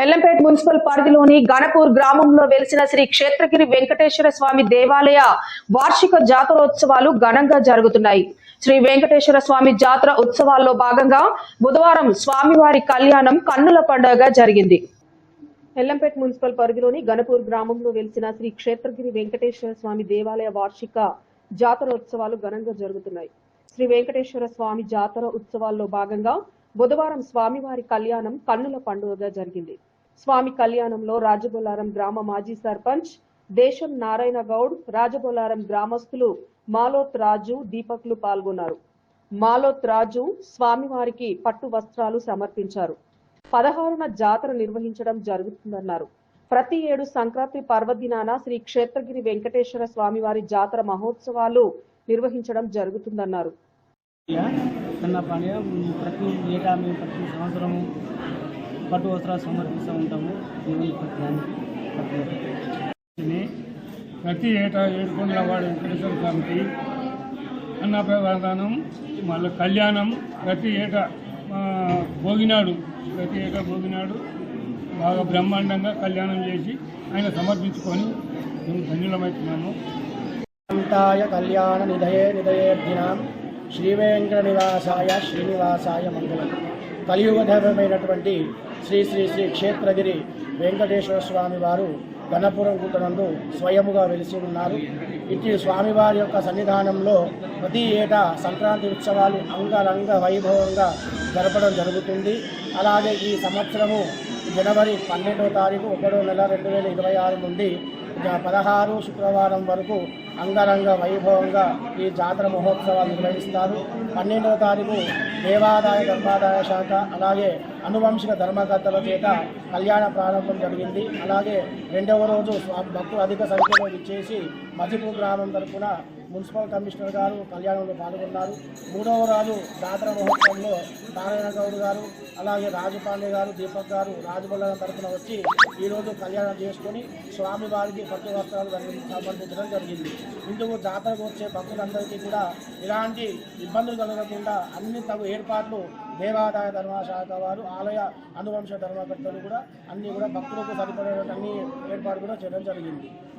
Yellampet municipal పరిధిలోని గణపూర్ గ్రామంలో వెలిసిన శ్రీ క్షేత్రగిరి వెంకటేశ్వర స్వామి దేవాలయ వార్షిక జాతరోత్సవాలు ఘనంగా జరుగుతున్నాయి. శ్రీ వెంకటేశ్వర స్వామి జాతర ఉత్సవాల్లో భాగంగా బుధవారం స్వామివారి కళ్యాణం కన్నుల పండుగగా జరిగింది. ఎల్లంపేట్ మున్సిపల్ పరిధిలోని గణపూర్ గ్రామంలో వెలిసిన శ్రీ క్షేత్రగిరి వెంకటేశ్వర స్వామి దేవాలయ వార్షిక జాతరోత్సవాలు ఘనంగా జరుగుతున్నాయి. శ్రీ వెంకటేశ్వర స్వామి జాతర ఉత్సవాల్లో భాగంగా బుధవారం స్వామివారి కళ్యాణం కన్నుల పండుగగా జరిగింది. స్వామి కళ్యాణంలో రాజబొలారం గ్రామ మాజీ సర్పంచ్ దేశం నారాయణ గౌడ్, రాజబొలారం గ్రామస్తులు మాలోత్ రాజు, దీపక్లు పాల్గొన్నారు. మాలోత్ రాజు స్వామివారికి పట్టు వస్త్రాలు సమర్పించారు. 16న జాతర నిర్వహించడం జరుగుతుందన్నారు. ప్రతి ఏడు సంక్రాంతి పర్వదినాన శ్రీ క్షేత్రగిరి వెంకటేశ్వర స్వామివారి జాతర మహోత్సవాలు నిర్వహించడం జరుగుతుందన్నారు. ప్రతి ఏటా మేము ప్రతి సంవత్సరము పట్టు వస్త్రాలు సమర్పిస్తూ ఉంటాము. ప్రతి ఏటా ఏడుకొండలవాడ వెంకటేశ్వర స్వామికి అన్నప్రదానం, మళ్ళీ కళ్యాణం ప్రతి ఏటా భోగినాడు బాగా బ్రహ్మాండంగా కళ్యాణం చేసి ఆయన సమర్పించుకొని మేము ధన్యులమవుతున్నాము. కళ్యాణ నిధయేర్దినాం శ్రీ వెంకట నివాసాయ శ్రీనివాసాయ మంగళం. కలియుగ ధర్మమైనటువంటి శ్రీ శ్రీ శ్రీ క్షేత్రగిరి వెంకటేశ్వర స్వామి వారు గణపురం గుట్టనందు స్వయముగా వెలిసి ఉన్నారు. ఇటు స్వామివారి యొక్క సన్నిధానంలో ప్రతి ఏటా సంక్రాంతి ఉత్సవాలు అంగరంగ వైభవంగా జరపడం జరుగుతుంది. అలాగే ఈ సంవత్సరము జనవరి 12వ తారీఖు 1వ నెల 2026 నుండి 16 శుక్రవారం వరకు అంగరంగ వైభవంగా ఈ జాతర మహోత్సవాలు నిర్వహిస్తారు. 12వ తారీఖు దేవాదాయ ధర్మాదాయ శాఖ అలాగే అనువంశిక ధర్మకర్తల చేత కళ్యాణ ప్రారంభం జరిగింది. అలాగే 2వ రోజు భక్తులు అధిక సంఖ్యలో ఇచ్చేసి మజిపూర్ గ్రామం తరఫున మున్సిపల్ కమిషనర్ గారు కళ్యాణంలో పాల్గొన్నారు. 3వ రోజు జాతర మహోత్సవంలో నారాయణ గౌడ్ గారు అలాగే రాజపాండే గారు, దీపక్ గారు రాజబొల్లం తరఫున వచ్చి ఈరోజు కళ్యాణం చేసుకొని స్వామివారికి పట్టు వస్త్రాలు సమర్పించడం జరిగింది. ఇందుకు జాతరకు వచ్చే భక్తులందరికీ కూడా ఎలాంటి ఇబ్బందులు కలగకుండా అన్ని తగు ఏర్పాట్లు దేవాదాయ ధర్మశాఖ వారు, ఆలయ అనువంశ ధర్మకర్తలు కూడా అన్ని కూడా భక్తులకు సరిపడే అన్ని ఏర్పాట్లు కూడా చేయడం జరిగింది.